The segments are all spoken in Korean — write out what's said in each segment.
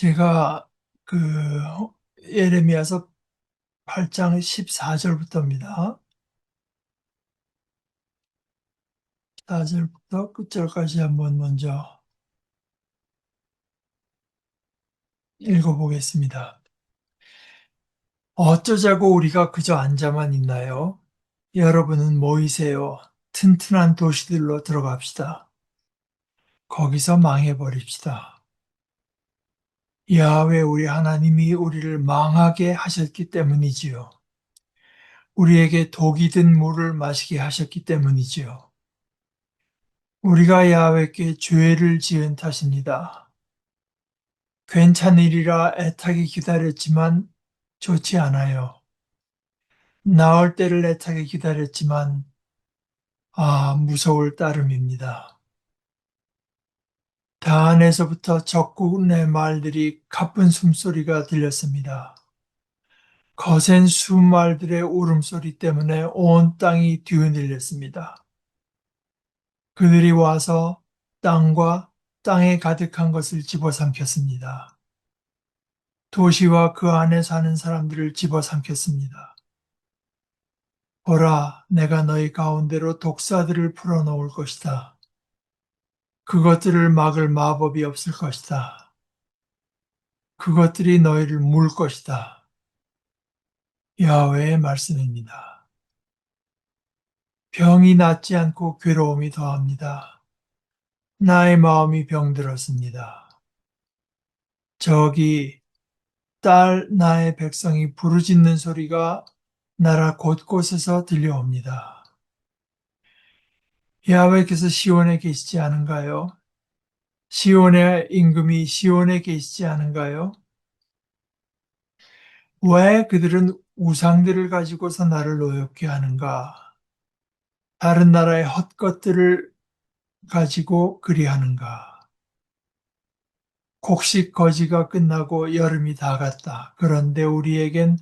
제가 그 예레미야서 8장 14절부터입니다. 4절부터 끝절까지 한번 먼저 읽어보겠습니다. 어쩌자고 우리가 그저 앉아만 있나요? 여러분은 모이세요. 튼튼한 도시들로 들어갑시다. 거기서 망해버립시다. 야훼 우리 하나님이 우리를 망하게 하셨기 때문이지요. 우리에게 독이 든 물을 마시게 하셨기 때문이지요. 우리가 야훼께 죄를 지은 탓입니다. 괜찮으리라 애타게 기다렸지만 좋지 않아요. 나을 때를 애타게 기다렸지만 무서울 따름입니다. 다안에서부터 적군의 말들이 가쁜 숨소리가 들렸습니다. 거센 수말들의 울음소리 때문에 온 땅이 뒤흔들렸습니다. 그들이 와서 땅과 땅에 가득한 것을 집어삼켰습니다. 도시와 그 안에 사는 사람들을 집어삼켰습니다. 보라, 내가 너희 가운데로 독사들을 풀어놓을 것이다. 그것들을 막을 마법이 없을 것이다. 그것들이 너희를 물 것이다. 야훼의 말씀입니다. 병이 낫지 않고 괴로움이 더합니다. 나의 마음이 병들었습니다. 저기 딸 나의 백성이 부르짖는 소리가 나라 곳곳에서 들려옵니다. 야훼께서 시온에 계시지 않은가요? 시온의 임금이 시온에 계시지 않은가요? 왜 그들은 우상들을 가지고서 나를 노엽게 하는가? 다른 나라의 헛것들을 가지고 그리하는가? 곡식 거지가 끝나고 여름이 다 갔다. 그런데 우리에겐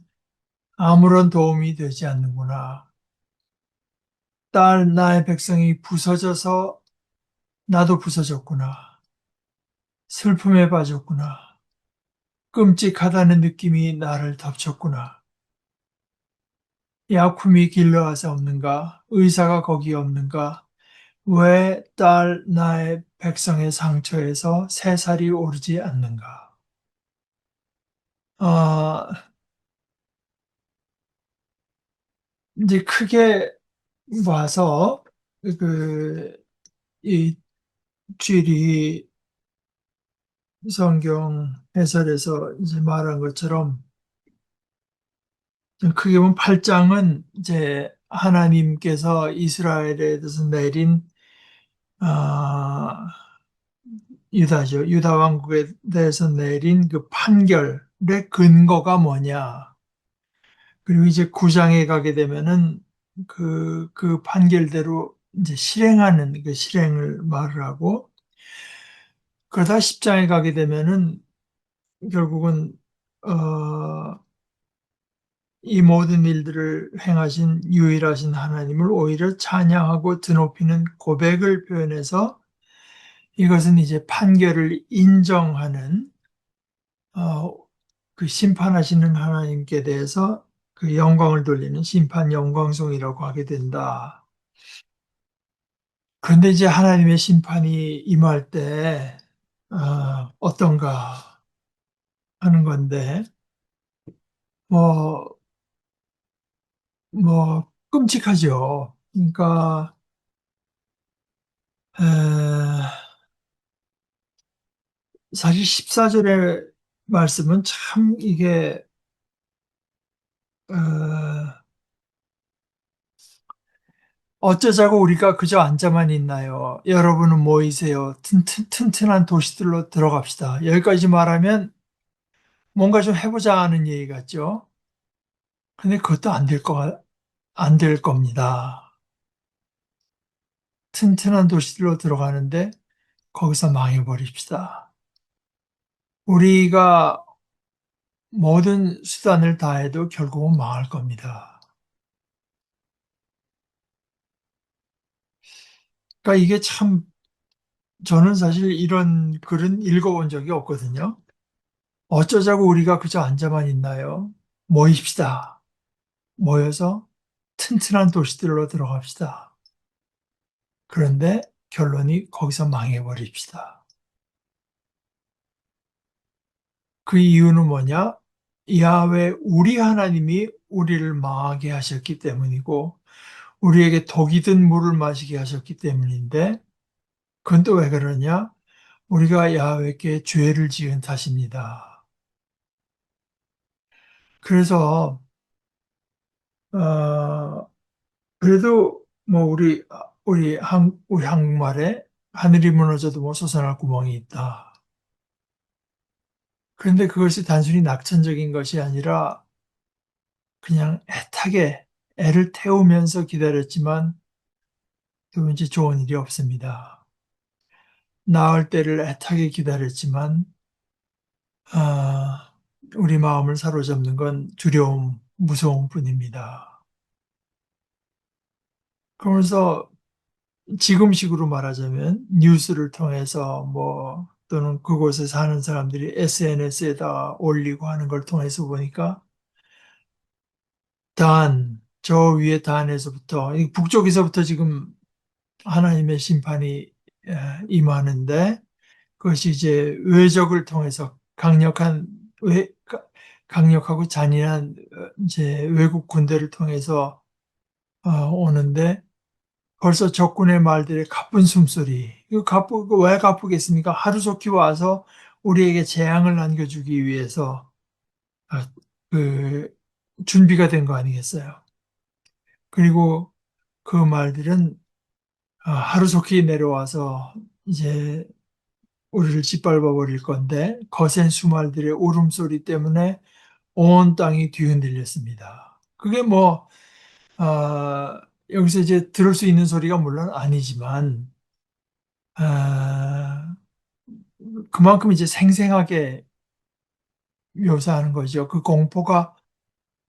아무런 도움이 되지 않는구나. 딸 나의 백성이 부서져서 나도 부서졌구나. 슬픔에 빠졌구나. 끔찍하다는 느낌이 나를 덮쳤구나. 약품이 길러앗에 없는가? 의사가 거기 없는가? 왜 딸 나의 백성의 상처에서 새살이 오르지 않는가? 아, 이제 크게 봐서 이 쥐리 성경 해설에서 이제 말한 것처럼 크게 보면 8장은 이제 하나님께서 이스라엘에 대해서 내린 아, 유다죠. 유다 왕국에 대해서 내린 그 판결의 근거가 뭐냐. 그리고 이제 9장에 가게 되면은 그 판결대로 이제 실행하는 그 실행을 말을 하고, 그러다 10장에 가게 되면은 결국은 이 모든 일들을 행하신 유일하신 하나님을 오히려 찬양하고 드높이는 고백을 표현해서 이것은 이제 판결을 인정하는 어, 그 심판하시는 하나님께 대해서 그 영광을 돌리는 심판 영광송이라고 하게 된다. 그런데 이제 하나님의 심판이 임할 때 어떤가 하는 건데 뭐, 끔찍하죠. 그러니까 에, 사실 14절의 말씀은 참 이게 어쩌자고 우리가 그저 앉아만 있나요? 여러분은 모이세요. 튼튼한 도시들로 들어갑시다. 여기까지 말하면 뭔가 좀 해보자 하는 얘기 같죠? 근데 그것도 안 될 겁니다. 튼튼한 도시들로 들어가는데 거기서 망해버립시다. 우리가 모든 수단을 다해도 결국은 망할 겁니다. 그러니까 이게 참 저는 사실 이런 글은 읽어본 적이 없거든요. 어쩌자고 우리가 그저 앉아만 있나요? 모입시다. 모여서 튼튼한 도시들로 들어갑시다. 그런데 결론이 거기서 망해버립시다. 그 이유는 뭐냐? 야훼 우리 하나님이 우리를 망하게 하셨기 때문이고 우리에게 독이 든 물을 마시게 하셨기 때문인데 그건 또 왜 그러냐? 우리가 야훼께 죄를 지은 탓입니다. 그래서 어, 그래도 뭐 우리 한국말에 하늘이 무너져도 뭐 솟아날 구멍이 있다. 그런데 그것이 단순히 낙천적인 것이 아니라 그냥 애타게 애를 태우면서 기다렸지만 또 이제 좋은 일이 없습니다. 나을 때를 애타게 기다렸지만 아, 우리 마음을 사로잡는 건 두려움, 무서움 뿐입니다. 그러면서 지금식으로 말하자면 뉴스를 통해서 뭐 또는 그곳에 사는 사람들이 SNS에다 올리고 하는 걸 통해서 보니까 저 위에 단에서부터 북쪽에서부터 지금 하나님의 심판이 임하는데 그것이 이제 외적을 통해서 강력하고 잔인한 이제 외국 군대를 통해서 오는데 벌써 적군의 말들의 가쁜 숨소리. 왜 가쁘겠습니까? 하루속히 와서 우리에게 재앙을 안겨주기 위해서 아, 그 준비가 된 거 아니겠어요? 그리고 그 말들은 하루속히 내려와서 이제 우리를 짓밟아 버릴 건데 거센 수말들의 울음소리 때문에 온 땅이 뒤흔들렸습니다. 그게 뭐 여기서 이제 들을 수 있는 소리가 물론 아니지만 아, 그만큼 이제 생생하게 묘사하는 거죠. 그 공포가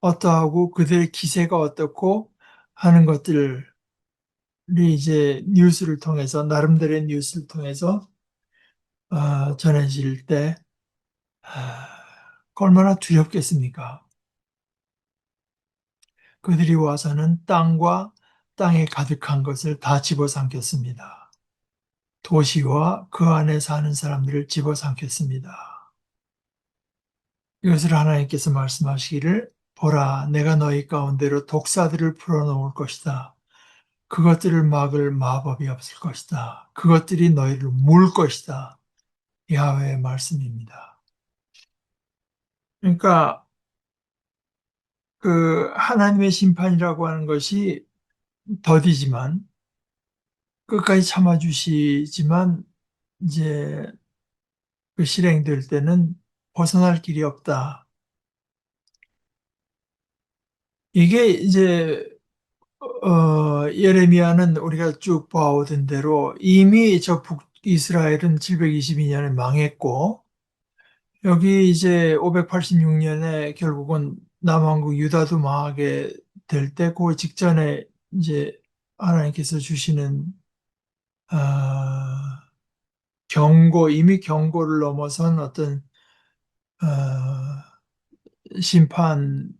어떠하고 그들의 기세가 어떻고 하는 것들이 이제 뉴스를 통해서 나름대로의 뉴스를 통해서 전해질 때 아, 얼마나 두렵겠습니까? 그들이 와서는 땅과 땅에 가득한 것을 다 집어삼켰습니다. 도시와 그 안에 사는 사람들을 집어삼켰습니다. 이것을 하나님께서 말씀하시기를 보라 내가 너희 가운데로 독사들을 풀어놓을 것이다. 그것들을 막을 마법이 없을 것이다. 그것들이 너희를 물 것이다. 야훼의 말씀입니다. 그러니까 그 하나님의 심판이라고 하는 것이 더디지만 끝까지 참아주시지만 이제 그 실행될 때는 벗어날 길이 없다. 이게 이제 예레미야는 우리가 쭉 봐오던 대로 이미 저 북이스라엘은 722년에 망했고 여기 이제 586년에 결국은 남왕국 유다도 망하게 될 때 그 직전에 이제 하나님께서 주시는 아, 이미 경고를 넘어선 어떤 심판의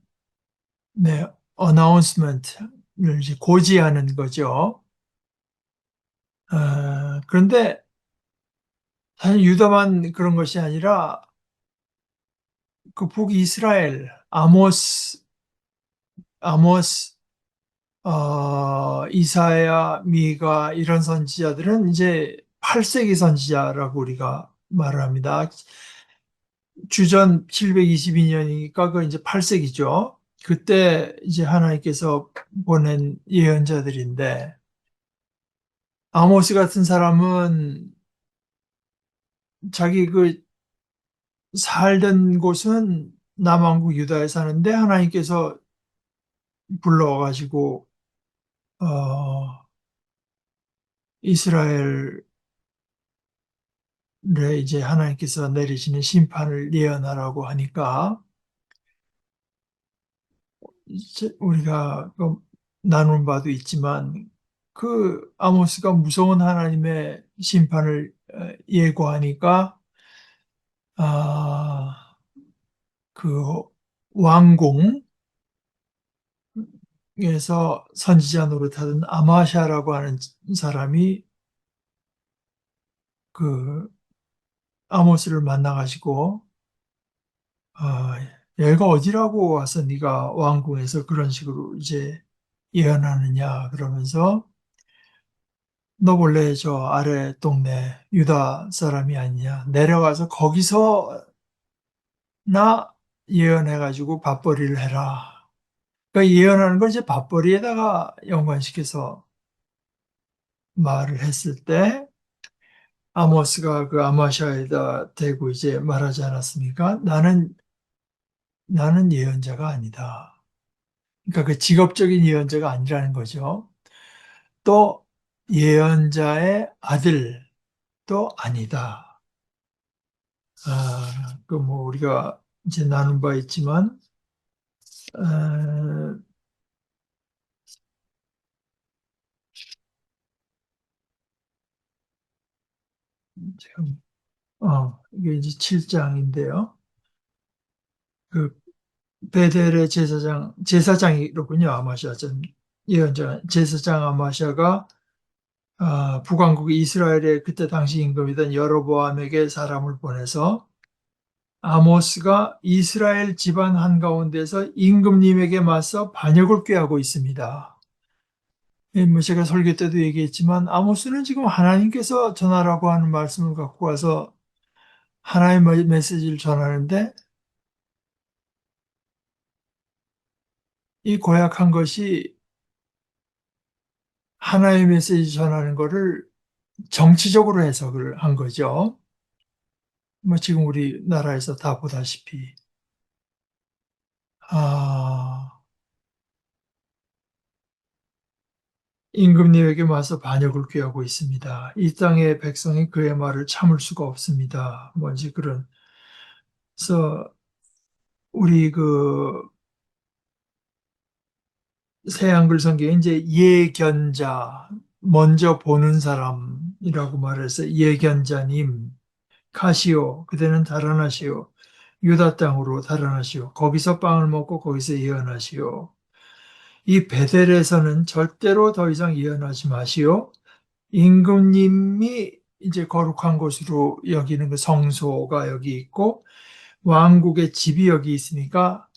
어나운스먼트를 이제 고지하는 거죠. 그런데 사실 유다만 그런 것이 아니라 그 북이스라엘 아모스, 이사야, 미가 이런 선지자들은 이제 8세기 선지자라고 우리가 말을 합니다. 주전 722년이니까 그 이제 8세기죠. 그때 이제 하나님께서 보낸 예언자들인데 아모스 같은 사람은 자기 그 살던 곳은 남왕국 유다에 사는데 하나님께서 불러가지고 어, 이스라엘에 이제 하나님께서 내리시는 심판을 예언하라고 하니까 이제 우리가 그 나눈 바도 있지만 그 아모스가 무서운 하나님의 심판을 예고하니까 아, 그 왕궁에서 선지자 노릇하던 아마샤라고 하는 사람이 그 아모스를 만나가지고 아, 여기가 어디라고 와서 네가 왕궁에서 그런 식으로 이제 예언하느냐 그러면서 너 원래 저 아래 동네 유다 사람이 아니냐 내려가서 거기서 나 예언해가지고 밥벌이를 해라. 그러니까 예언하는 걸 이제 밥벌이에다가 연관시켜서 말을 했을 때 아모스가 그 아마샤에다 대고 이제 말하지 않았습니까? 나는 예언자가 아니다. 그러니까 그 직업적인 예언자가 아니라는 거죠. 또 예언자의 아들도 아니다. 그 뭐 우리가 이제 나눈 바 있지만 어, 지금 이게 이제 7장인데요. 그 베델의 제사장이로군요. 아마샤 전 예언자 제사장 아마샤가 북왕국 이스라엘의 그때 당시 임금이던 여로보암에게 사람을 보내서 아모스가 이스라엘 집안 한가운데서 임금님에게 맞서 반역을 꾀하고 있습니다. 뭐 제가 설교 때도 얘기했지만 아모스는 지금 하나님께서 전하라고 하는 말씀을 갖고 와서 하나님의 메시지를 전하는데 이 고약한 것이 하나님의 메시지 전하는 거를 정치적으로 해석을 한 거죠. 뭐 지금 우리나라에서 다 보다시피 아, 임금님에게 와서 반역을 꾀하고 있습니다. 이 땅의 백성이 그의 말을 참을 수가 없습니다. 뭔지 그런. 그래서 우리 그 새한글 성경에 이제 예견자, 먼저 보는 사람이라고 말해서 예견자님, 가시오, 그대는 달아나시오, 유다 땅으로 달아나시오, 거기서 빵을 먹고 거기서 예언하시오. 이 베델에서는 절대로 더 이상 예언하지 마시오. 임금님이 이제 거룩한 곳으로 여기는 그 성소가 여기 있고 왕국의 집이 여기 있으니까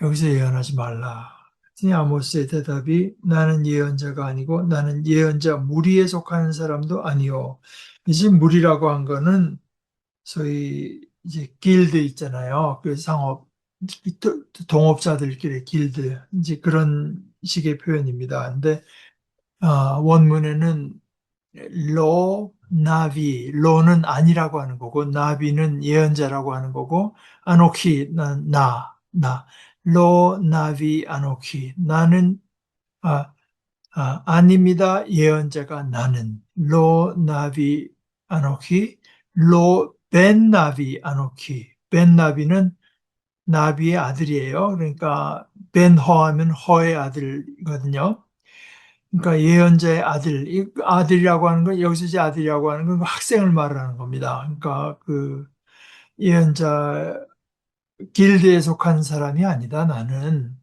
여기서 예언하지 말라. 그랬더니 아모스의 대답이 나는 예언자가 아니고 나는 예언자 무리에 속하는 사람도 아니요. 이제 무리라고 한 거는 소위 이제 길드 있잖아요. 그 상업 동업자들끼리 길드 이제 그런 식의 표현입니다. 근데 원문에는 로, 나비, 로는 아니라고 하는 거고, 나비는 예언자라고 하는 거고, 아노키, 로, 나비, 아노키. 나는, 아닙니다. 예언자가 나는. 로, 나비, 아노키. 로, 벤, 나비, 아노키. 벤, 나비는 나비의 아들이에요. 그러니까, 벤, 허 하면 허의 아들이거든요. 그러니까 예언자의 아들, 이 아들이라고 하는 건 여기서 이제 아들이라고 하는 건그 학생을 말하는 겁니다. 그러니까 그 예언자 길드에 속한 사람이 아니다. 나는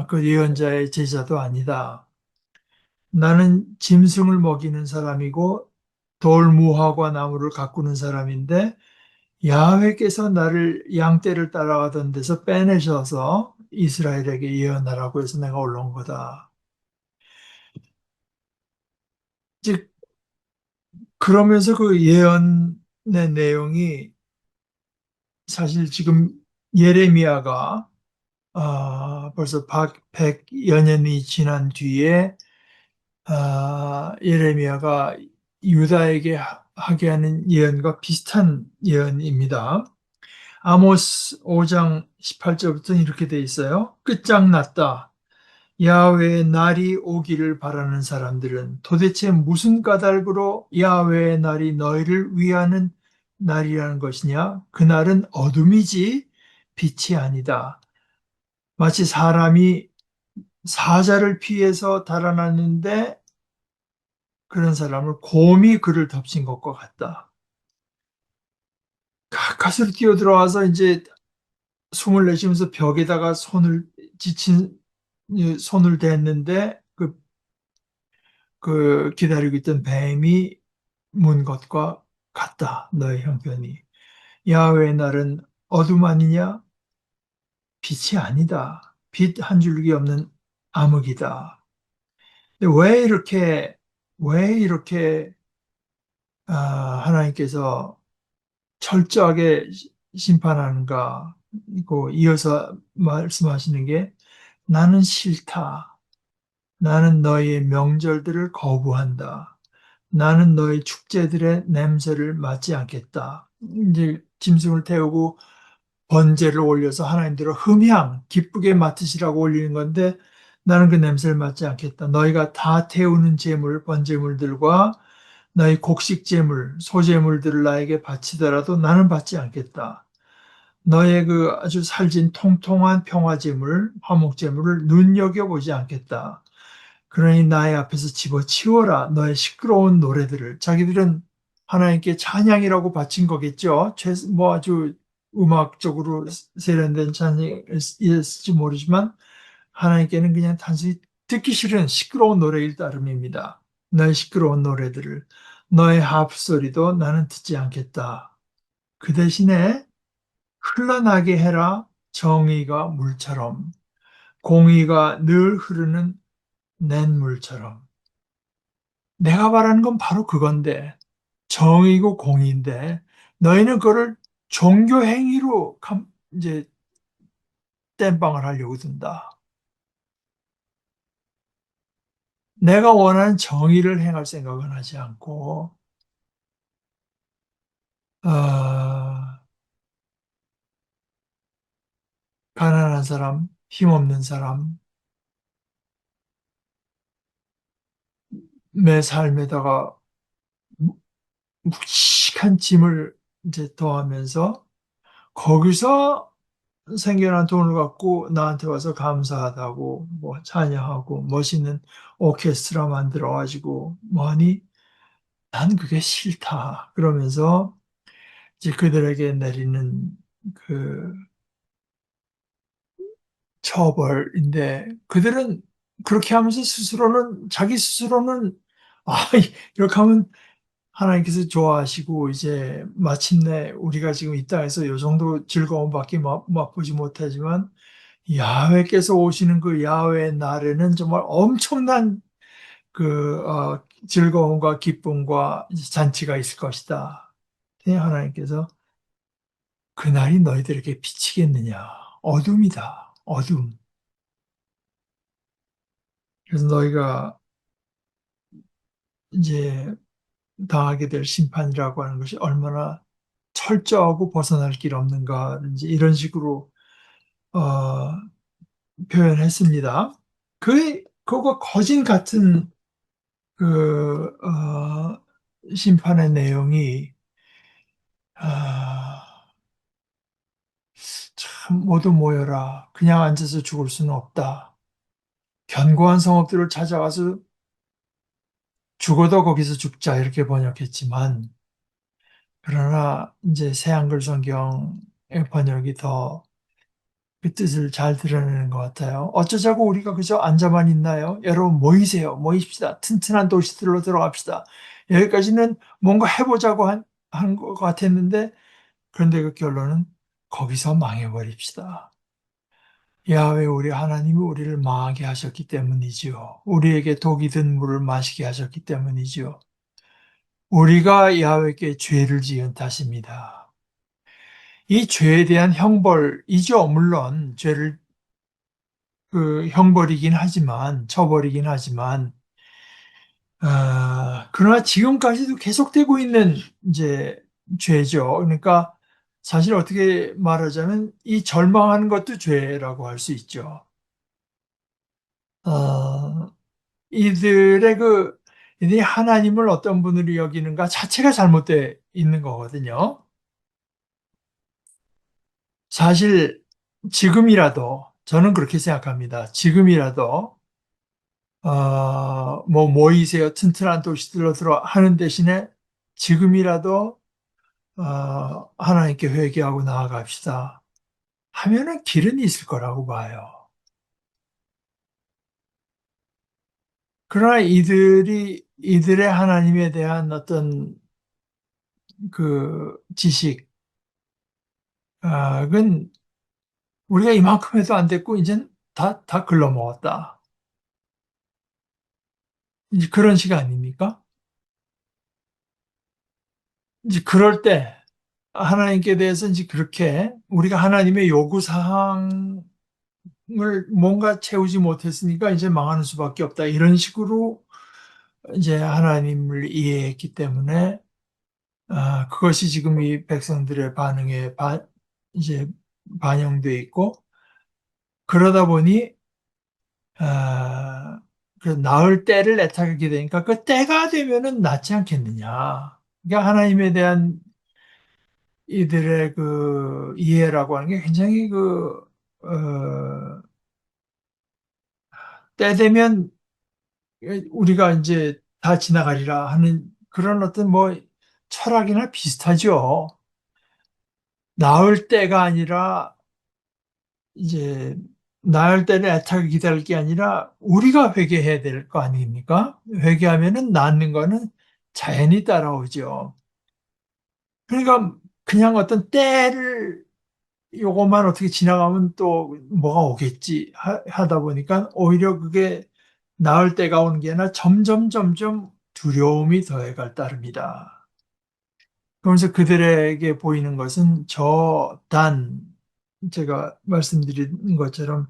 그 예언자의 제자도 아니다. 나는 짐승을 먹이는 사람이고 돌무화과 나무를 가꾸는 사람인데 야훼께서 나를 양떼를 따라가던 데서 빼내셔서 이스라엘에게 예언하라고 해서 내가 올라온 거다. 즉 그러면서 그 예언의 내용이 사실 지금 예레미야가 벌써 100여 년이 지난 뒤에 예레미야가 유다에게 하게 하는 예언과 비슷한 예언입니다. 아모스 5장 18절부터는 이렇게 돼 있어요. 끝장났다. 야훼의 날이 오기를 바라는 사람들은 도대체 무슨 까닭으로 야훼의 날이 너희를 위하는 날이라는 것이냐? 그날은 어둠이지 빛이 아니다. 마치 사람이 사자를 피해서 달아났는데 그런 사람을 곰이 그를 덮친 것과 같다. 가까스로 뛰어들어와서 이제 숨을 내쉬면서 벽에다가 지친 손을 댔는데 그 기다리고 있던 뱀이 문 것과 같다. 너의 형편이. 야훼의 날은 어둠 아니냐? 빛이 아니다. 빛 한 줄기 없는 암흑이다. 근데 왜 이렇게 하나님께서 철저하게 심판하는가? 고 이어서 말씀하시는 게 나는 싫다. 나는 너희의 명절들을 거부한다. 나는 너희 축제들의 냄새를 맡지 않겠다. 이제 짐승을 태우고 번제를 올려서 하나님대로 흠향, 기쁘게 맡으시라고 올리는 건데 나는 그 냄새를 맡지 않겠다. 너희가 다 태우는 제물, 번제물들과 너희 곡식 제물, 소제물들을 나에게 바치더라도 나는 받지 않겠다. 너의 그 아주 살진 통통한 평화제물, 화목제물을 눈여겨보지 않겠다. 그러니 나의 앞에서 집어치워라. 너의 시끄러운 노래들을. 자기들은 하나님께 찬양이라고 바친 거겠죠. 뭐 아주 음악적으로 세련된 찬양이었을지 모르지만 하나님께는 그냥 단순히 듣기 싫은 시끄러운 노래일 따름입니다. 너의 시끄러운 노래들을. 너의 합소리도 나는 듣지 않겠다. 그 대신에 흘러나게 해라. 정의가 물처럼. 공의가 늘 흐르는 냇물처럼. 내가 바라는 건 바로 그건데, 정의고 공의인데, 너희는 그거를 종교 행위로 이제 땜빵을 하려고 든다. 내가 원하는 정의를 행할 생각은 하지 않고, 어, 가난한 사람, 힘없는 사람, 내 삶에다가 묵직한 짐을 이제 더하면서 거기서 생겨난 돈을 갖고 나한테 와서 감사하다고 뭐 찬양하고 멋있는 오케스트라 만들어 가지고 뭐하니 난 그게 싫다 그러면서 이제 그들에게 내리는 그 처벌인데 그들은 그렇게 하면서 자기 스스로는 아 이렇게 하면 하나님께서 좋아하시고 이제 마침내 우리가 지금 이 땅에서 요 정도 즐거움밖에 맛보지 못하지만 야훼께서 오시는 그 야훼의 날에는 정말 엄청난 즐거움과 기쁨과 잔치가 있을 것이다. 하나님께서 그날이 너희들에게 비치겠느냐? 어둠이다. 어둠. 그래서 너희가 이제 당하게 될 심판이라고 하는 것이 얼마나 철저하고 벗어날 길 없는가, 이제 이런 식으로 어, 표현했습니다. 그거 거진 같은 심판의 내용이 아, 참 모두 모여라. 그냥 앉아서 죽을 수는 없다. 견고한 성읍들을 찾아가서 죽어도 거기서 죽자 이렇게 번역했지만 그러나 이제 새한글 성경의 번역이 더 그 뜻을 잘 드러내는 것 같아요. 어쩌자고 우리가 그저 앉아만 있나요? 여러분 모이세요. 모입시다. 튼튼한 도시들로 들어갑시다. 여기까지는 뭔가 해보자고 한 것 같았는데 그런데 그 결론은 거기서 망해버립시다. 야훼 우리 하나님이 우리를 망하게 하셨기 때문이지요. 우리에게 독이 든 물을 마시게 하셨기 때문이지요. 우리가 야훼께 죄를 지은 탓입니다. 이 죄에 대한 형벌이죠. 물론 죄를 형벌이긴 하지만 처벌이긴 하지만 그러나 지금까지도 계속되고 있는 이제 죄죠. 그러니까 사실 어떻게 말하자면 이 절망하는 것도 죄라고 할 수 있죠. 어, 이들이 하나님을 어떤 분으로 여기는가 자체가 잘못되어 있는 거거든요. 사실 지금이라도 저는 그렇게 생각합니다. 지금이라도 뭐 모이세요 튼튼한 도시들로 들어 하는 대신에 지금이라도 하나님께 회개하고 나아갑시다. 하면은 길은 있을 거라고 봐요. 그러나 이들의 하나님에 대한 어떤 그 지식은 우리가 이만큼 해도 안 됐고, 이젠 다 글러먹었다. 이제 그런 시간 아닙니까? 이제 그럴 때 하나님께 대해서 이제 그렇게 우리가 하나님의 요구 사항을 뭔가 채우지 못했으니까 이제 망하는 수밖에 없다. 이런 식으로 이제 하나님을 이해했기 때문에 그것이 지금 이 백성들의 반응에 이제 반영돼 있고 그러다 보니 아, 그 나을 때를 애타게 되니까 그 때가 되면은 낫지 않겠느냐. 그러니까 하나님에 대한 이들의 그 이해라고 하는 게 굉장히 때 되면 우리가 이제 다 지나가리라 하는 그런 어떤 뭐 철학이나 비슷하죠. 나을 때가 아니라 이제 나을 때를 애타게 기다릴 게 아니라 우리가 회개해야 될 거 아닙니까? 회개하면은 낫는 거는 자연히 따라오죠. 그러니까 그냥 어떤 때를 요것만 어떻게 지나가면 또 뭐가 오겠지 하다 보니까 오히려 그게 나을 때가 오는 게 아니라 점점 두려움이 더해갈 따름이다. 그러면서 그들에게 보이는 것은 제가 말씀드린 것처럼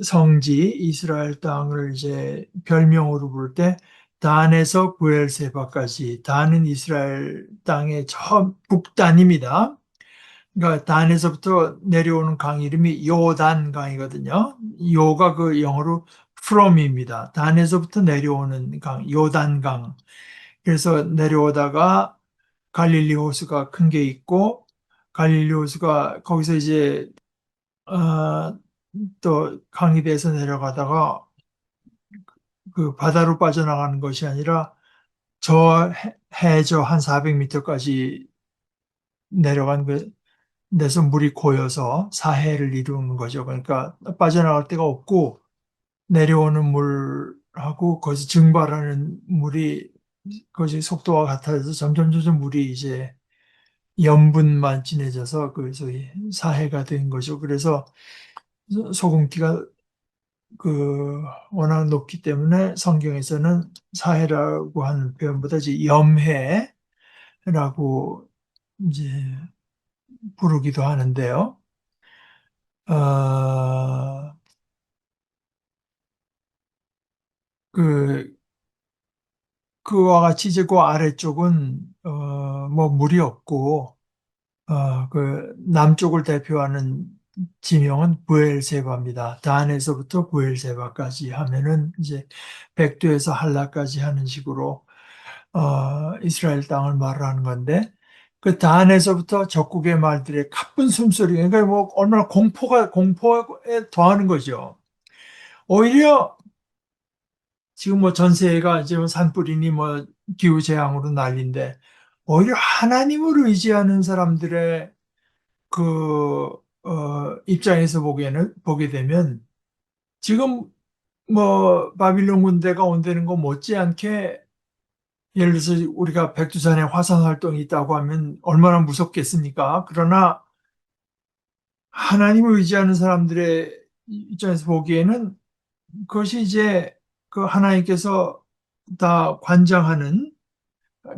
성지 이스라엘 땅을 이제 별명으로 부를 때 단에서 부엘세바까지 단은 이스라엘 땅의 저 북단입니다. 그러니까 단에서부터 내려오는 강 이름이 요단 강이거든요. 요가 그 영어로 from입니다. 단에서부터 내려오는 강, 요단 강. 그래서 내려오다가 갈릴리 호수가 큰 게 있고 갈릴리 호수가 거기서 이제 어, 또 강이 돼서 내려가다가 그 바다로 빠져나가는 것이 아니라 저 해저 한 400m까지 내려간 그 데서 물이 고여서 사해를 이루는 거죠. 그러니까 빠져나갈 데가 없고 내려오는 물하고 거기서 증발하는 물이 거기 속도가 같아져서 점점 물이 이제 염분만 진해져서 그래서 사해가 된 거죠. 그래서 소금기가 그 워낙 높기 때문에 성경에서는 사해라고 하는 표현보다 이제 염해라고 이제 부르기도 하는데요. 어, 그 그와 같이 이제 그 아래쪽은 뭐 물이 없고 그 남쪽을 대표하는 지명은 부엘세바입니다. 단에서부터 부엘세바까지 하면은 이제 백두에서 할라까지 하는 식으로 이스라엘 땅을 말하는 건데 그 단에서부터 적국의 말들의 가쁜 숨소리 그러니까 뭐 얼마나 공포에 더하는 거죠. 오히려 지금 뭐 전세가 지금 산불이니 뭐 기후재앙으로 난리인데 오히려 하나님을 의지하는 사람들의 그 입장에서 보게 되면 지금 뭐 바빌론 군대가 온다는 거 못지않게 예를 들어서 우리가 백두산에 화산 활동이 있다고 하면 얼마나 무섭겠습니까? 그러나 하나님을 의지하는 사람들의 입장에서 보기에는 그것이 이제 그 하나님께서 다 관장하는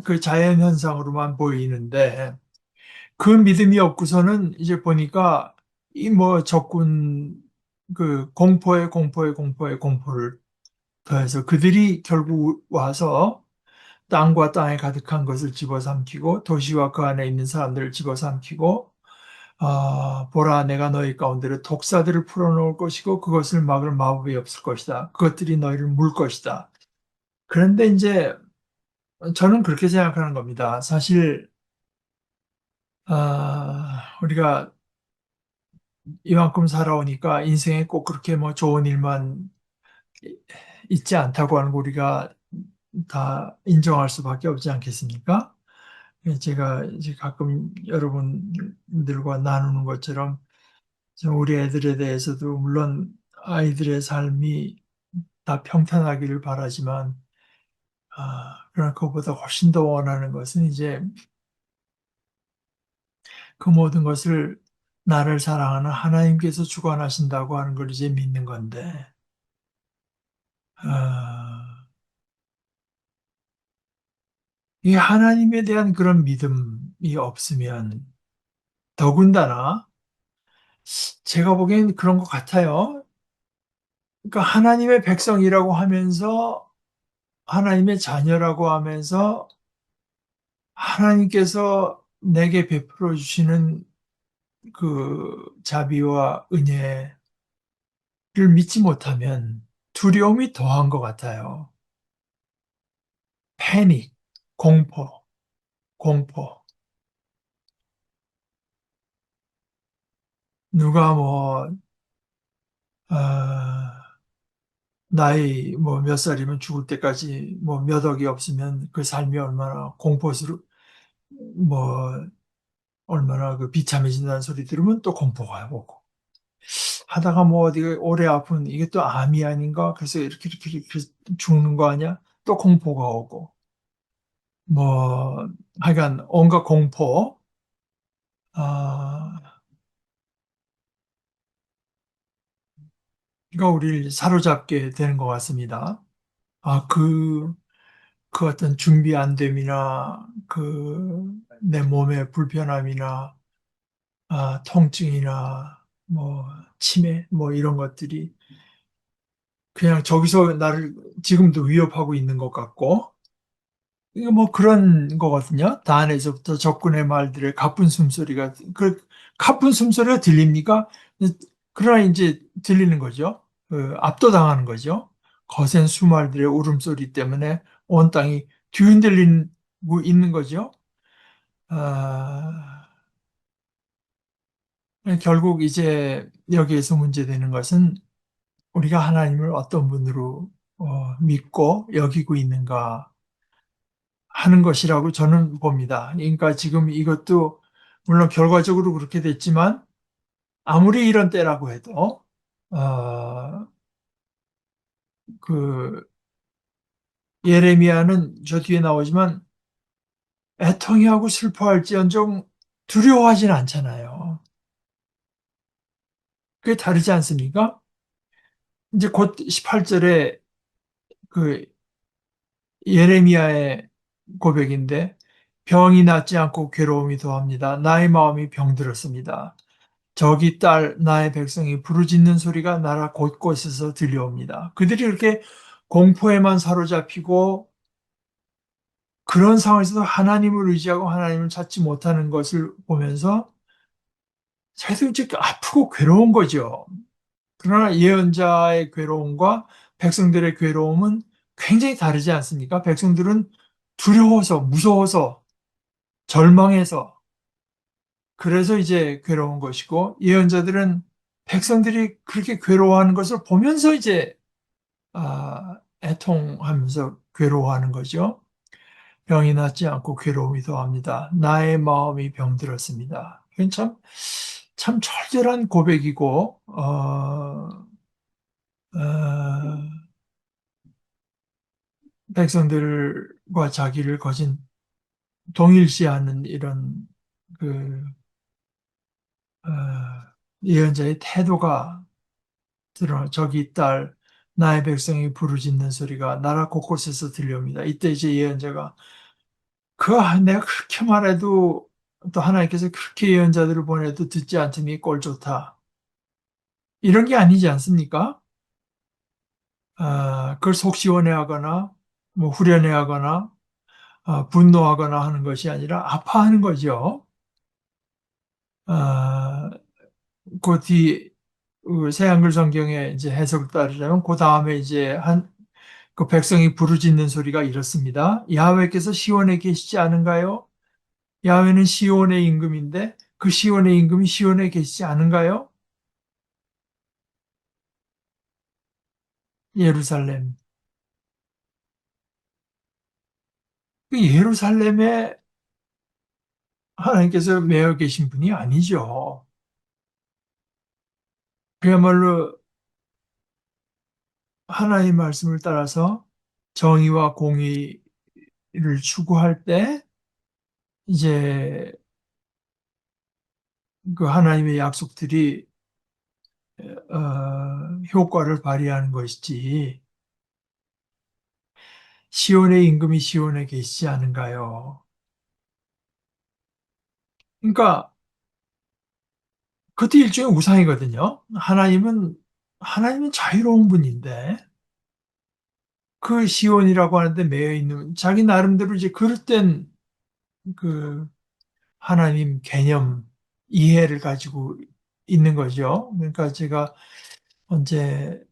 그 자연 현상으로만 보이는데 그 믿음이 없고서는 이제 보니까 이 뭐 적군 그 공포에 공포를 더해서 그들이 결국 와서 땅과 땅에 가득한 것을 집어삼키고 도시와 그 안에 있는 사람들을 집어삼키고 보라 내가 너희 가운데로 독사들을 풀어놓을 것이고 그것을 막을 마법이 없을 것이다. 그것들이 너희를 물 것이다. 그런데 이제 저는 그렇게 생각하는 겁니다. 사실 우리가 이만큼 살아오니까 인생에 꼭 그렇게 뭐 좋은 일만 있지 않다고 하는 거 우리가 다 인정할 수밖에 없지 않겠습니까? 제가 이제 가끔 여러분들과 나누는 것처럼 우리 애들에 대해서도 물론 아이들의 삶이 다 평탄하기를 바라지만, 그러나 그것보다 훨씬 더 원하는 것은 이제 그 모든 것을 나를 사랑하는 하나님께서 주관하신다고 하는 걸 이제 믿는 건데, 아, 이 하나님에 대한 그런 믿음이 없으면 더군다나 제가 보기엔 그런 것 같아요. 그러니까 하나님의 백성이라고 하면서 하나님의 자녀라고 하면서 하나님께서 내게 베풀어 주시는 그 자비와 은혜를 믿지 못하면 두려움이 더한 것 같아요. 패닉, 공포, 공포. 누가 뭐, 아, 나이 뭐 몇 살이면 죽을 때까지 뭐 몇 억이 없으면 그 삶이 얼마나 공포스러, 뭐, 얼마나 그 비참해진다는 소리 들으면 또 공포가 오고. 하다가 뭐 어디 오래 아픈 이게 또 암이 아닌가? 그래서 이렇게 죽는 거 아니야? 또 공포가 오고. 뭐, 하여간 온갖 공포, 아, 가 우리를 사로잡게 되는 것 같습니다. 아, 그 어떤 준비 안 됨이나, 내 몸의 불편함이나, 통증이나, 뭐, 치매, 뭐 이런 것들이 그냥 저기서 나를 지금도 위협하고 있는 것 같고, 이게 뭐 그런 거거든요. 다 안에서부터 적군의 말들의 가쁜 숨소리가, 가쁜 숨소리가 들립니까? 그러나 이제 들리는 거죠. 압도당하는 거죠. 거센 수말들의 울음소리 때문에 온 땅이 뒤흔들리고 있는 거죠. 아, 결국 이제 여기에서 문제되는 것은 우리가 하나님을 어떤 분으로 믿고 여기고 있는가 하는 것이라고 저는 봅니다. 그러니까 지금 이것도 물론 결과적으로 그렇게 됐지만 아무리 이런 때라고 해도 어, 그 예레미야는 저 뒤에 나오지만 애통해하고 슬퍼할지언정 두려워하진 않잖아요. 그게 다르지 않습니까? 이제 곧 18절에 그 예레미야의 고백인데 병이 낫지 않고 괴로움이 더합니다. 나의 마음이 병들었습니다. 저기 딸 나의 백성이 부르짖는 소리가 나라 곳곳에서 들려옵니다. 그들이 그렇게 공포에만 사로잡히고 그런 상황에서도 하나님을 의지하고 하나님을 찾지 못하는 것을 보면서 자기도 이제 아프고 괴로운 거죠. 그러나 예언자의 괴로움과 백성들의 괴로움은 굉장히 다르지 않습니까? 백성들은 두려워서, 무서워서, 절망해서, 그래서 이제 괴로운 것이고, 예언자들은 백성들이 그렇게 괴로워하는 것을 보면서 이제, 애통하면서 괴로워하는 거죠. 병이 낫지 않고 괴로움이 더합니다. 나의 마음이 병들었습니다. 이건 참 철저한 고백이고, 어, 백성들과 자기를 거진 동일시하는 이런 그 어, 예언자의 태도가 드러 저기 딸 나의 백성이 부르짖는 소리가 나라 곳곳에서 들려옵니다. 이때 이제 예언자가 내가 그렇게 말해도 또 하나님께서 그렇게 예언자들을 보내도 듣지 않더니 꼴 좋다. 이런 게 아니지 않습니까? 그걸 속 시원해하거나 뭐 후련해하거나 분노하거나 하는 것이 아니라 아파하는 거죠. 아, 그 새한글 성경의 이제 해석을 따르자면 그 다음에 이제 그 백성이 부르짖는 소리가 이렇습니다. 야훼께서 시온에 계시지 않은가요? 야훼는 시온의 임금인데 그 시온의 임금이 시온에 계시지 않은가요? 예루살렘. 그 예루살렘에 하나님께서 매여 계신 분이 아니죠. 그야말로 하나님 말씀을 따라서 정의와 공의를 추구할 때 이제 그 하나님의 약속들이 효과를 발휘하는 것이지. 시온의 임금이 시온에 계시지 않은가요? 그러니까 그것도 일종의 우상이거든요. 하나님은 자유로운 분인데 그 시온이라고 하는데 매여 있는 자기 나름대로 이제 그릇된 그 하나님 개념 이해를 가지고 있는 거죠. 그러니까 제가 언제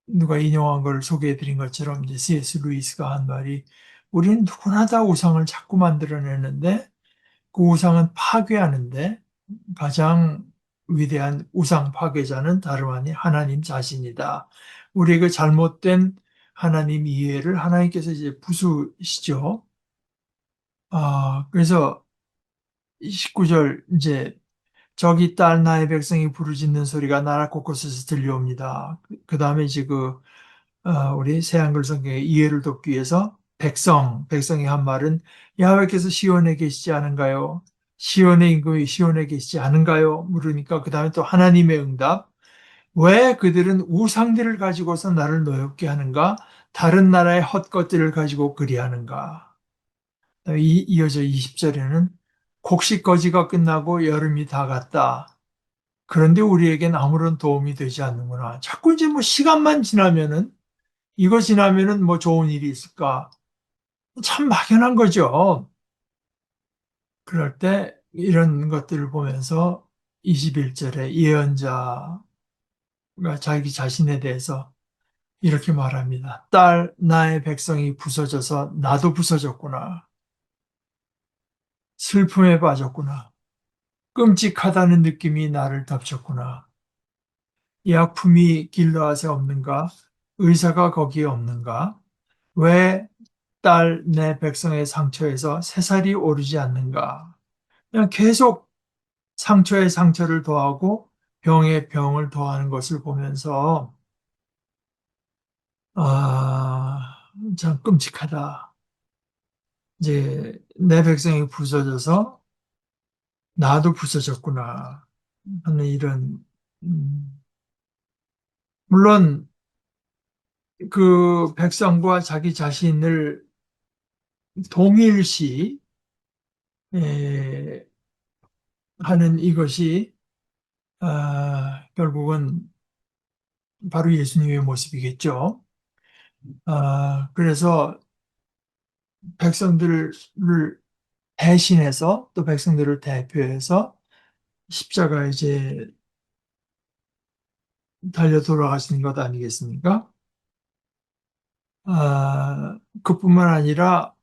누가 인용한 걸 소개해 드린 것처럼 이제 C.S. 루이스가 한 말이 우리는 누구나 다 우상을 자꾸 만들어내는데 그 우상은 파괴하는데 가장 위대한 우상 파괴자는 다름 아닌 하나님 자신이다. 우리의 그 잘못된 하나님 이해를 하나님께서 이제 부수시죠. 그래서 19절 이제 저기 딸 나의 백성이 부르짖는 소리가 나라 곳곳에서 들려옵니다. 그 다음에 이제 우리 새한글 성경의 이해를 돕기 위해서 백성이 한 말은 야훼께서 시온에 계시지 않은가요? 시온의 임금이 시온에 계시지 않은가요? 물으니까 그 다음에 또 하나님의 응답. 왜 그들은 우상들을 가지고서 나를 노엽게 하는가? 다른 나라의 헛것들을 가지고 그리하는가? 이어져 20절에는 곡식거지가 끝나고 여름이 다 갔다. 그런데 우리에겐 아무런 도움이 되지 않는구나. 자꾸 이제 뭐 시간만 지나면은 이거 지나면은 뭐 좋은 일이 있을까? 참 막연한 거죠. 그럴 때 이런 것들을 보면서 21절에 예언자가 자기 자신에 대해서 이렇게 말합니다. 딸, 나의 백성이 부서져서 나도 부서졌구나. 슬픔에 빠졌구나. 끔찍하다는 느낌이 나를 덮쳤구나. 이 아픔이 길르앗에 없는가? 의사가 거기에 없는가? 왜 딸, 내 백성의 상처에서 새살이 오르지 않는가? 그냥 계속 상처에 상처를 더하고 병에 병을 더하는 것을 보면서 참 끔찍하다. 이제 내 백성이 부서져서 나도 부서졌구나 하는 이런 물론 그 백성과 자기 자신을 동일시 에, 하는 이것이 결국은 바로 예수님의 모습이겠죠. 그래서 백성들을 대신해서 또 백성들을 대표해서 십자가에 이제 달려 돌아가시는 것 아니겠습니까? 그뿐만 아니라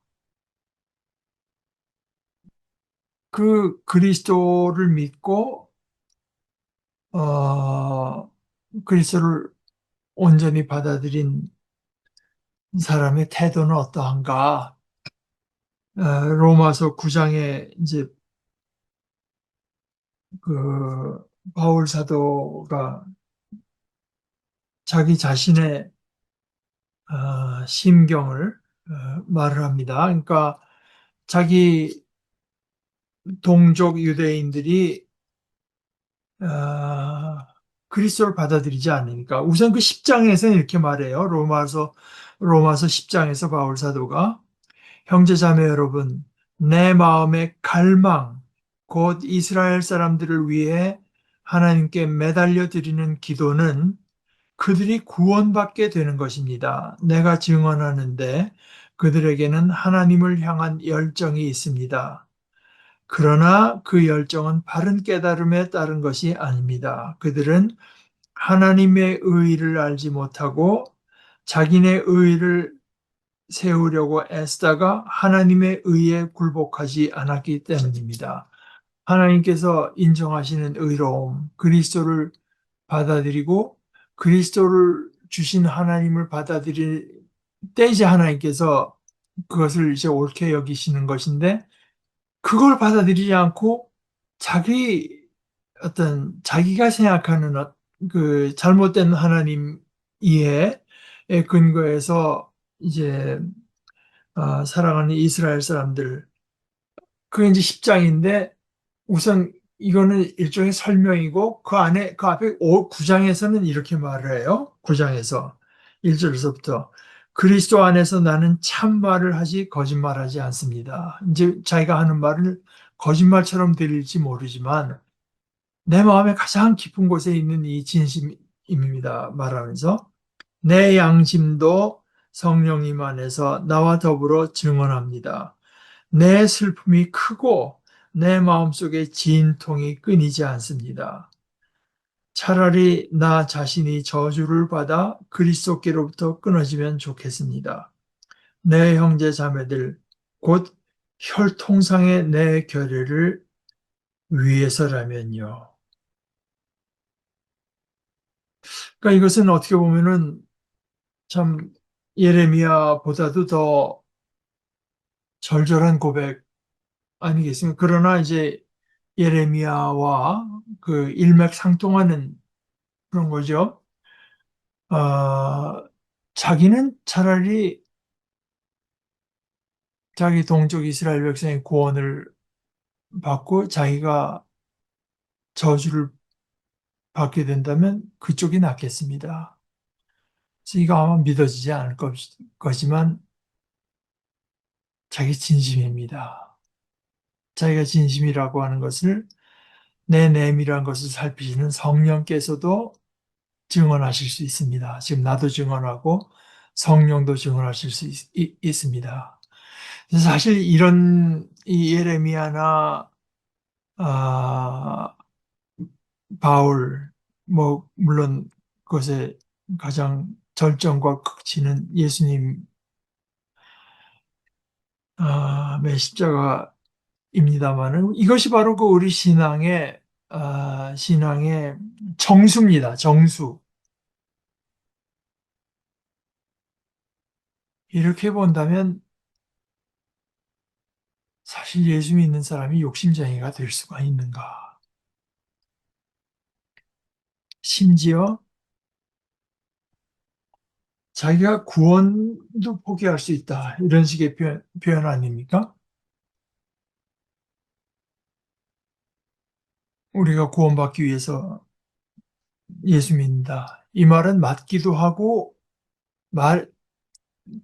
그 그리스도를 믿고 어, 그리스도를 온전히 받아들인 사람의 태도는 어떠한가? 로마서 9장에 이제 그 바울 사도가 자기 자신의 심경을 말을 합니다. 그러니까 자기 동족 유대인들이 어, 그리스도를 받아들이지 않으니까 우선 그 10장에서 이렇게 말해요. 로마서 10장에서 바울 사도가 형제자매 여러분, 내 마음의 갈망, 곧 이스라엘 사람들을 위해 하나님께 매달려 드리는 기도는 그들이 구원받게 되는 것입니다. 내가 증언하는데 그들에게는 하나님을 향한 열정이 있습니다. 그러나 그 열정은 바른 깨달음에 따른 것이 아닙니다. 그들은 하나님의 의의를 알지 못하고 자기네 의의를 세우려고 애쓰다가 하나님의 의에 굴복하지 않았기 때문입니다. 하나님께서 인정하시는 의로움, 그리스도를 받아들이고 그리스도를 주신 하나님을 받아들일 때 이제 하나님께서 그것을 이제 옳게 여기시는 것인데 그걸 받아들이지 않고 자기가 생각하는 그 잘못된 하나님 이해에 근거해서 이제 사랑하는 이스라엘 사람들, 그게 이제 10장인데 우선 이거는 일종의 설명이고 그 앞에 9장에서는 이렇게 말을 해요. 9장에서 1절에서부터 그리스도 안에서 나는 참말을 하지 거짓말하지 않습니다. 이제 자기가 하는 말을 거짓말처럼 들릴지 모르지만 내 마음의 가장 깊은 곳에 있는 이 진심입니다. 말하면서 내 양심도 성령님 안에서 나와 더불어 증언합니다. 내 슬픔이 크고 내 마음속에 진통이 끊이지 않습니다. 차라리 나 자신이 저주를 받아 그리스도께로부터 끊어지면 좋겠습니다. 내 형제 자매들, 곧 혈통상의 내 결의를 위해서라면요. 그러니까 이것은 어떻게 보면은 참 예레미야보다도 더 절절한 고백 아니겠습니까? 그러나 이제 예레미야와 그 일맥상통하는 그런 거죠. 자기는 차라리 자기 동족 이스라엘 백성의 구원을 받고 자기가 저주를 받게 된다면 그쪽이 낫겠습니다. 그래서 이거 아마 믿어지지 않을 거지만 자기 진심입니다. 자기가 진심이라고 하는 것을 내 내밀한 것을 살피시는 성령께서도 증언하실 수 있습니다. 지금 나도 증언하고 성령도 증언하실 수 있습니다. 사실 이런 이 예레미야나 아, 바울 뭐 물론 그것의 가장 절정과 극치는 예수님 십자가입니다만은 이것이 바로 그 우리 신앙의 정수입니다. 정수. 이렇게 본다면 사실 예수 믿는 사람이 욕심쟁이가 될 수가 있는가? 심지어 자기가 구원도 포기할 수 있다. 이런 식의 표현 아닙니까? 우리가 구원받기 위해서 예수 믿는다. 이 말은 맞기도 하고, 말,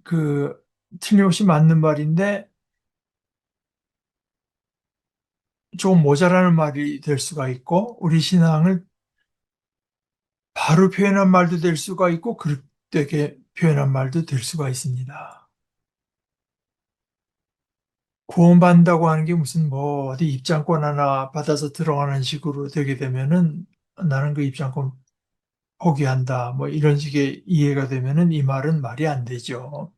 그, 틀림없이 맞는 말인데, 좀 모자라는 말이 될 수가 있고, 우리 신앙을 바로 표현한 말도 될 수가 있고, 그렇게 표현한 말도 될 수가 있습니다. 구원받는다고 하는 게 무슨 뭐 어디 입장권 하나 받아서 들어가는 식으로 되게 되면은 나는 그 입장권 포기한다. 뭐 이런 식의 이해가 되면은 이 말은 말이 안 되죠.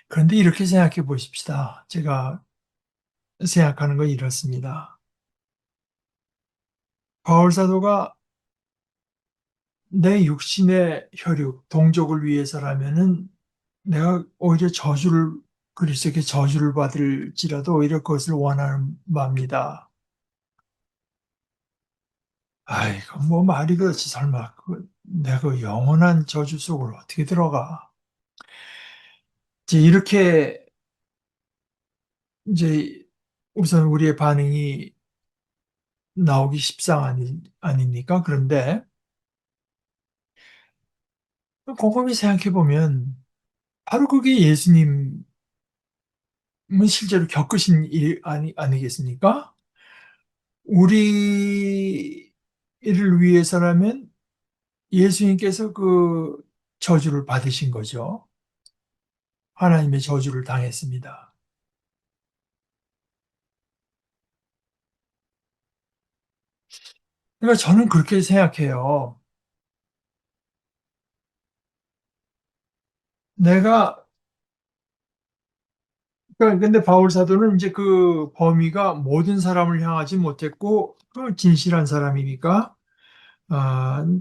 그런데 이렇게 생각해 보십시다. 제가 생각하는 건 이렇습니다. 바울 사도가 내 육신의 혈육, 동족을 위해서라면은 내가 오히려 그리스도께 저주를 받을지라도 오히려 그것을 원하는 바입니다. 아이고, 뭐 말이 그렇지, 설마. 내가 그 영원한 저주 속으로 어떻게 들어가? 이제 이렇게, 이제, 우선 우리의 반응이 나오기 십상 아닙니까? 그런데, 곰곰이 생각해보면, 바로 그게 예수님은 실제로 겪으신 일 아니겠습니까? 우리를 위해서라면 예수님께서 그 저주를 받으신 거죠. 하나님의 저주를 당했습니다. 그러니까 저는 그렇게 생각해요. 내가, 그러니까 근데 바울 사도는 이제 그 범위가 모든 사람을 향하지 못했고, 그 진실한 사람이니까,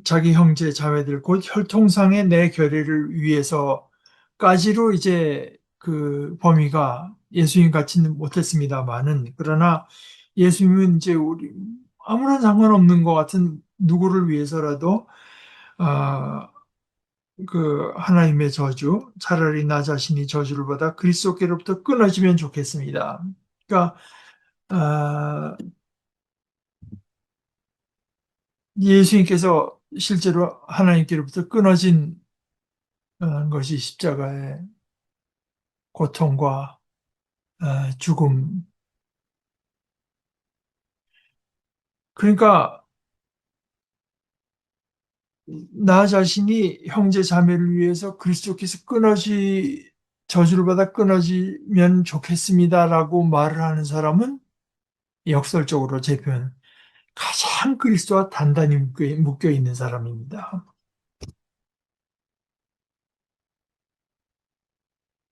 자기 형제, 자매들, 곧 혈통상의 내 결의를 위해서까지로 이제 그 범위가 예수님 같지는 못했습니다만은, 그러나 예수님은 이제 우리 아무런 상관없는 것 같은 누구를 위해서라도 아, 그 하나님의 저주, 차라리 나 자신이 저주를 받아 그리스도께로부터 끊어지면 좋겠습니다. 그러니까 아, 예수님께서 실제로 하나님께로부터 끊어진 것이 십자가의 고통과 죽음. 그러니까 나 자신이 형제 자매를 위해서 그리스도께서 저주를 받아 끊어지면 좋겠습니다라고 말을 하는 사람은 역설적으로 제 표현 가장 그리스도와 단단히 묶여 있는 사람입니다.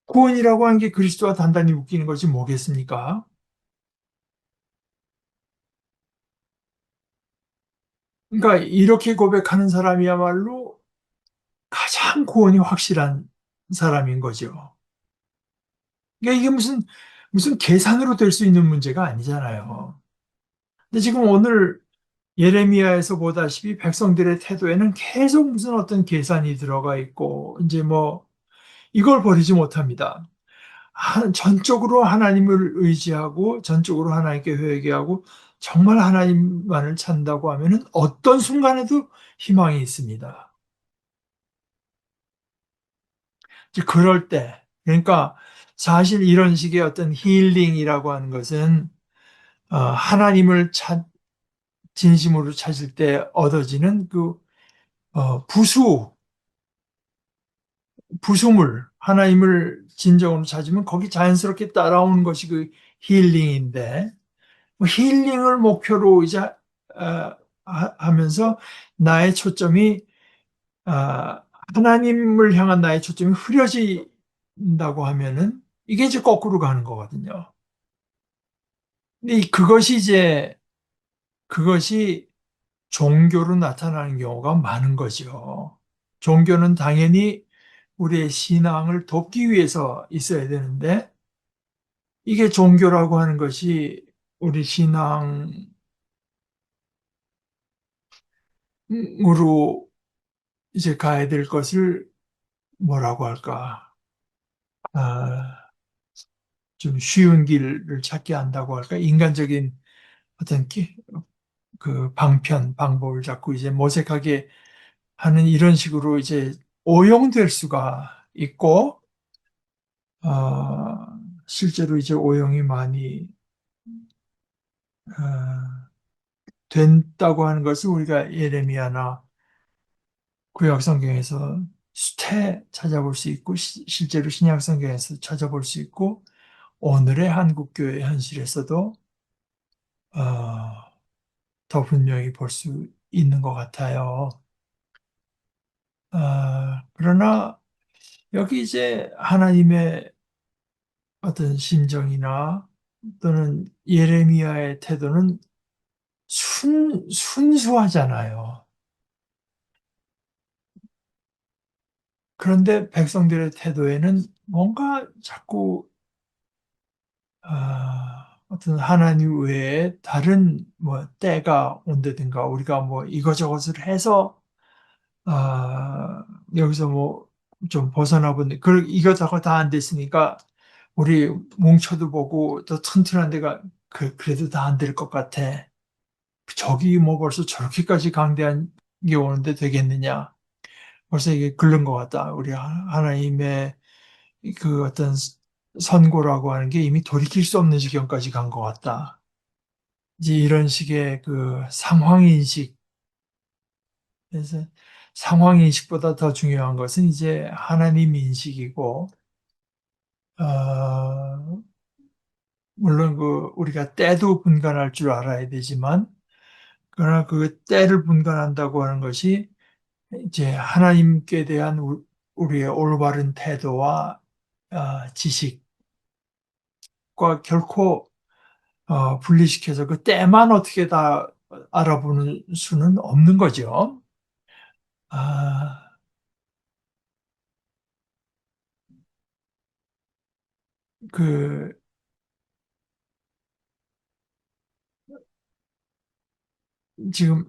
구원이라고 하는 게 그리스도와 단단히 묶이는 것이 뭐겠습니까? 그러니까 이렇게 고백하는 사람이야말로 가장 구원이 확실한 사람인 거죠. 그러니까 이게 무슨 계산으로 될 수 있는 문제가 아니잖아요. 근데 지금 오늘 예레미야에서 보다시피 백성들의 태도에는 계속 무슨 어떤 계산이 들어가 있고, 이제 뭐, 이걸 버리지 못합니다. 전적으로 하나님을 의지하고, 전적으로 하나님께 회개하고, 정말 하나님만을 찾는다고 하면은 어떤 순간에도 희망이 있습니다. 이제 그럴 때, 그러니까 사실 이런 식의 어떤 힐링이라고 하는 것은, 하나님을 진심으로 찾을 때 얻어지는 부수, 부수물, 하나님을 진정으로 찾으면 거기 자연스럽게 따라오는 것이 그 힐링인데, 뭐 힐링을 목표로 이제 하면서 나의 초점이 아, 하나님을 향한 나의 초점이 흐려진다고 하면은 이게 이제 거꾸로 가는 거거든요. 근데 그것이 종교로 나타나는 경우가 많은 거죠. 종교는 당연히 우리의 신앙을 돕기 위해서 있어야 되는데, 이게 종교라고 하는 것이 우리 신앙으로 이제 가야 될 것을 뭐라고 할까, 아, 좀 쉬운 길을 찾게 한다고 할까, 인간적인 어떤 방법을 자꾸 이제 모색하게 하는 이런 식으로 이제 오용될 수가 있고, 실제로 이제 오용이 많이 된다고 하는 것을 우리가 예레미야나 구약 성경에서 수태 찾아볼 수 있고 실제로 신약 성경에서 찾아볼 수 있고 오늘의 한국 교회 현실에서도 어, 더 분명히 볼 수 있는 것 같아요. 그러나 여기 이제 하나님의 어떤 심정이나 또는 예레미야의 태도는 순수하잖아요. 그런데 백성들의 태도에는 뭔가 자꾸 어떤 하나님 외에 다른 뭐 때가 온다든가 우리가 뭐 이거저것을 해서 여기서 뭐 좀 벗어나 본데 그 이거저거 다 안 됐으니까 우리 뭉쳐도 보고 또 튼튼한 데가 그래도 다 안 될 것 같아. 저기 뭐 벌써 저렇게까지 강대한 게 오는데 되겠느냐? 벌써 이게 글른 것 같다. 우리 하나님의 그 어떤 선고라고 하는 게 이미 돌이킬 수 없는 지경까지 간 것 같다. 이제 이런 식의 그 상황인식, 그래서 상황인식보다 더 중요한 것은 이제 하나님 인식이고, 어, 물론 우리가 때도 분간할 줄 알아야 되지만, 그러나 그 때를 분간한다고 하는 것이 이제 하나님께 대한 우리의 올바른 태도와 지식과 결코 분리시켜서 그 때만 어떻게 다 알아보는 수는 없는 거죠. 아, 그, 지금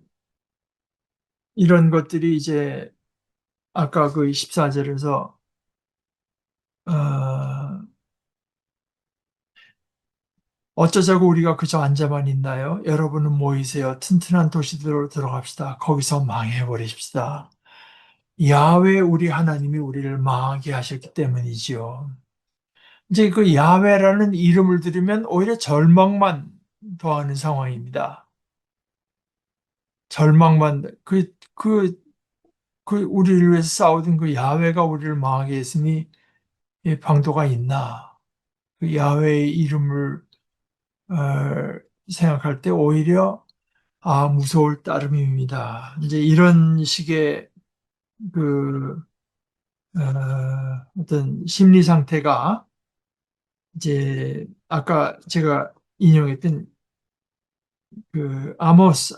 이런 것들이 이제 아까 그 14절에서 어쩌자고 우리가 그저 앉아만 있나요? 여러분은 모이세요. 튼튼한 도시들로 들어갑시다. 거기서 망해버리십시다. 야훼 우리 하나님이 우리를 망하게 하셨기 때문이지요. 이제 그 야훼라는 이름을 들으면 오히려 절망만 더하는 상황입니다. 절망만 우리를 위해서 싸우던 그 야훼가 우리를 망하게 했으니 이 방도가 있나? 그 야훼의 이름을 어, 생각할 때 오히려 무서울 따름입니다. 이제 이런 식의 그 어떤 심리 상태가 이제 아까 제가 인용했던 그 아모스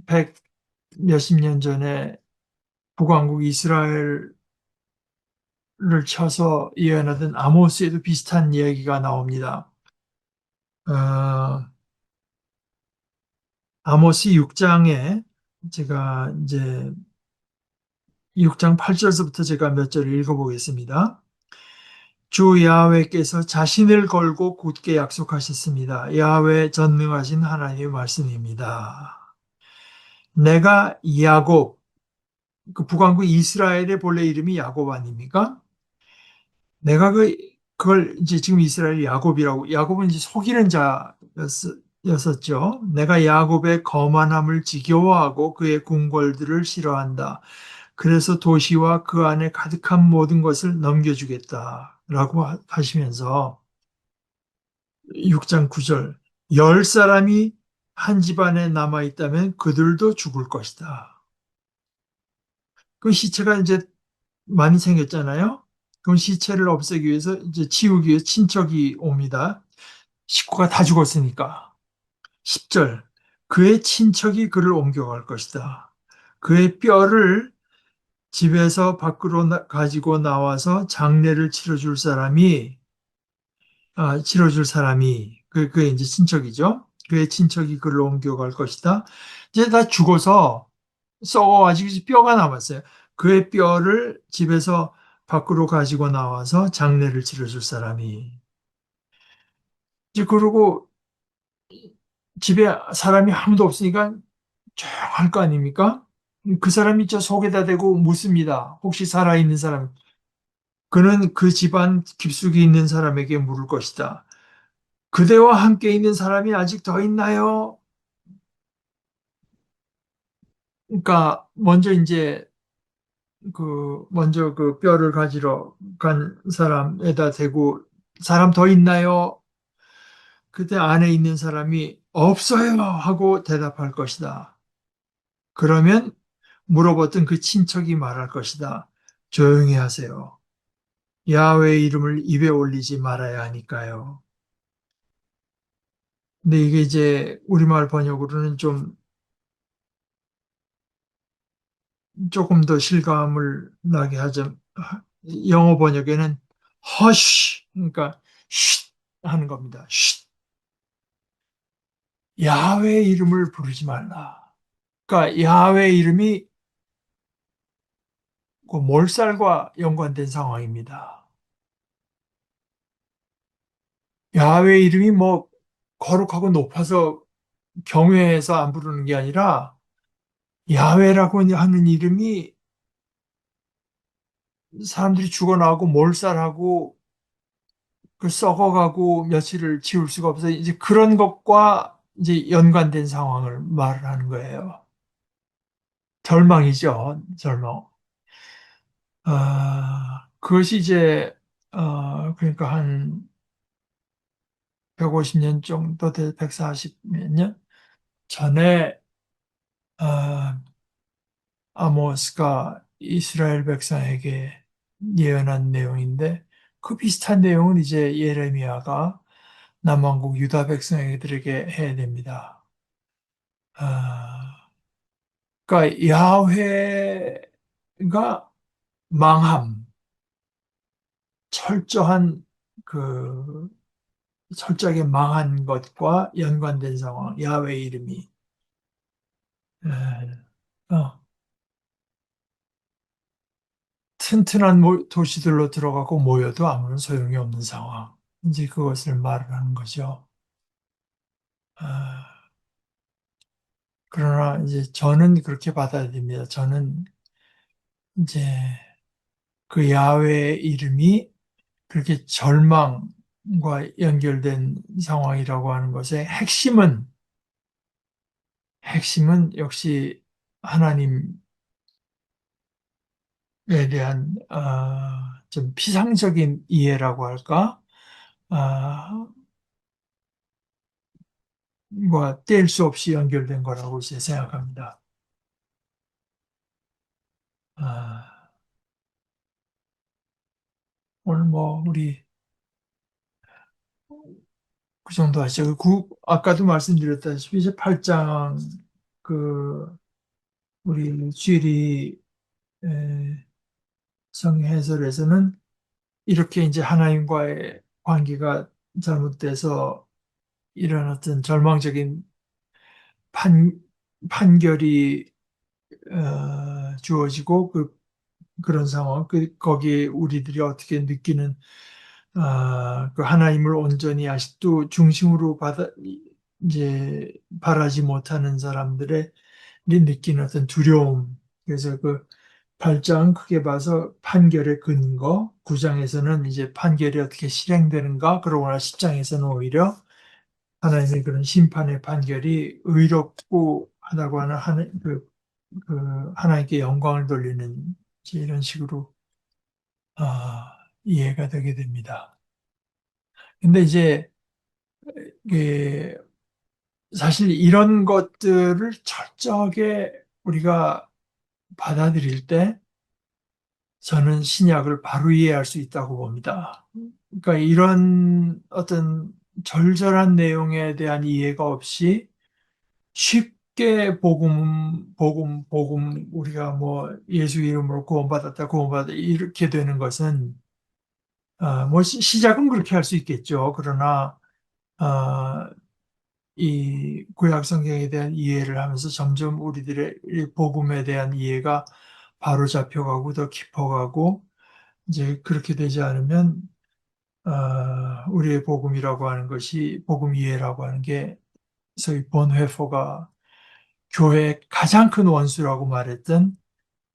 100 몇십 년 전에 북왕국 이스라엘을 쳐서 예언하던 아모스에도 비슷한 이야기가 나옵니다. 어, 아모스 6장에 제가 이제 6장 8절서부터 제가 몇 절을 읽어보겠습니다. 주 야훼께서 자신을 걸고 굳게 약속하셨습니다. 야훼 전능하신 하나님의 말씀입니다. 내가 야곱, 그 북왕국 이스라엘의 본래 이름이 야곱 아닙니까? 내가 그걸 이제 지금 이스라엘 야곱이라고, 야곱은 이제 속이는 자였었죠. 내가 야곱의 거만함을 지겨워하고 그의 궁궐들을 싫어한다. 그래서 도시와 그 안에 가득한 모든 것을 넘겨주겠다라고 하시면서 6장 9절, 열 사람이 한 집안에 남아 있다면 그들도 죽을 것이다. 그 시체가 이제 많이 생겼잖아요. 그럼 시체를 없애기 위해서 이제 치우기 위해 친척이 옵니다. 식구가 다 죽었으니까. 10절, 그의 친척이 그를 옮겨갈 것이다. 그의 뼈를 집에서 밖으로 가지고 나와서 장례를 치러줄 사람이, 그게 이제 친척이죠. 그의 친척이 그를 옮겨갈 것이다. 이제 다 죽어서 썩어가지고 이제 뼈가 남았어요. 그의 뼈를 집에서 밖으로 가지고 나와서 장례를 치러줄 사람이. 이제 그러고 집에 사람이 아무도 없으니까 조용할 거 아닙니까? 그 사람이 저 속에다 대고 묻습니다. 혹시 살아있는 사람, 그는 그 집안 깊숙이 있는 사람에게 물을 것이다. 그대와 함께 있는 사람이 아직 더 있나요? 그러니까 먼저 그 뼈를 가지러 간 사람에다 대고 사람 더 있나요? 그때 안에 있는 사람이 없어요 하고 대답할 것이다. 그러면 물어봤던 그 친척이 말할 것이다. 조용히 하세요. 야훼의 이름을 입에 올리지 말아야 하니까요. 근데 이게 이제 우리말 번역으로는 좀 조금 더 실감을 나게 하죠. 영어 번역에는 hush, 그러니까 쉿 하는 겁니다. 쉿. 야훼 이름을 부르지 말라. 그러니까 야훼 이름이 그 몰살과 연관된 상황입니다. 야훼 이름이 뭐 거룩하고 높아서 경외해서 안 부르는 게 아니라 야훼라고 하는 이름이 사람들이 죽어나가고 몰살하고 그 썩어가고 며칠을 지울 수가 없어요. 이제 그런 것과 이제 연관된 상황을 말을 하는 거예요. 절망이죠, 절망. 그것이 이제, 그러니까 한 150년 정도 140몇 년 전에, 어, 아모스가 이스라엘 백성에게 예언한 내용인데, 그 비슷한 내용은 이제 예레미야가 남왕국 유다 백성들에게 해야 됩니다. 아, 그러니까 야훼가 망함, 철저한 그 철저하게 망한 것과 연관된 상황, 야훼 이름이. 에, 어. 튼튼한 도시들로 들어가고 모여도 아무런 소용이 없는 상황. 이제 그것을 말하는 거죠. 아, 그러나 이제 저는 그렇게 받아들입니다. 저는 이제 그 야훼의 이름이 그렇게 절망과 연결된 상황이라고 하는 것의 핵심은 역시 하나님에 대한 좀 피상적인 이해라고 할까? 아, 뭐 뗄 수 없이 연결된 거라고 이제 생각합니다. 아, 오늘 뭐 우리 그 정도 하죠. 아까도 말씀드렸다시피 이제 8장 그 우리 주일이 성 해설에서는 이렇게 이제 하나님과의 관계가 잘못돼서 이런 어떤 절망적인 판 판결이 주어지고 그런 상황, 거기에 우리들이 어떻게 느끼는 그 하나님을 온전히 아직도 중심으로 이제 바라지 못하는 사람들의 느끼는 어떤 두려움. 그래서 그 8장 크게 봐서 판결의 근거, 9장에서는 이제 판결이 어떻게 실행되는가, 그러거나 10장에서는 오히려 하나님의 그런 심판의 판결이 의롭고 하다고 하는 하나님께 영광을 돌리는 이제 이런 식으로 이해가 되게 됩니다. 근데 이제 예, 사실 이런 것들을 철저하게 우리가 받아들일 때 저는 신약을 바로 이해할 수 있다고 봅니다. 그러니까 이런 어떤 절절한 내용에 대한 이해가 없이 쉽게 우리가 뭐 예수 이름으로 구원받았다, 이렇게 되는 것은, 뭐 시작은 그렇게 할 수 있겠죠. 그러나, 아, 이 구약 성경에 대한 이해를 하면서 점점 우리들의 이 복음에 대한 이해가 바로 잡혀가고 더 깊어가고 이제 그렇게 되지 않으면 우리의 복음이라고 하는 것이 복음 이해라고 하는 게 소위 본회포가 교회의 가장 큰 원수라고 말했던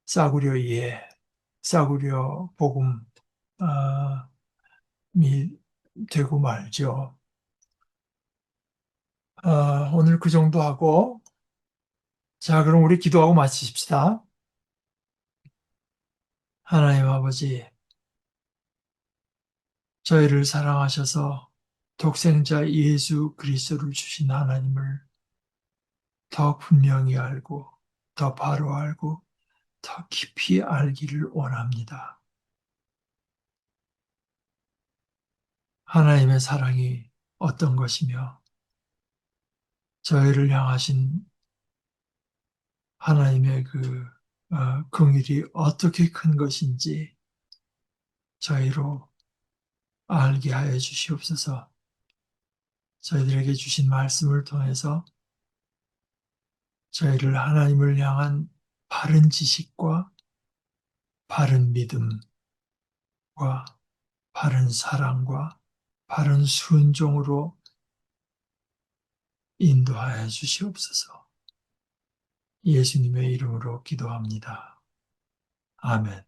싸구려 이해, 싸구려 복음이 되고 말죠. 오늘 그 정도 하고 자, 그럼 우리 기도하고 마치십시다. 하나님 아버지, 저희를 사랑하셔서 독생자 예수 그리스도를 주신 하나님을 더 분명히 알고, 더 바로 알고, 더 깊이 알기를 원합니다. 하나님의 사랑이 어떤 것이며, 저희를 향하신 하나님의 긍휼이 어떻게 큰 것인지 저희로 알게 하여 주시옵소서. 저희들에게 주신 말씀을 통해서 저희를 하나님을 향한 바른 지식과 바른 믿음과 바른 사랑과 바른 순종으로 인도하여 주시옵소서. 예수님의 이름으로 기도합니다. 아멘.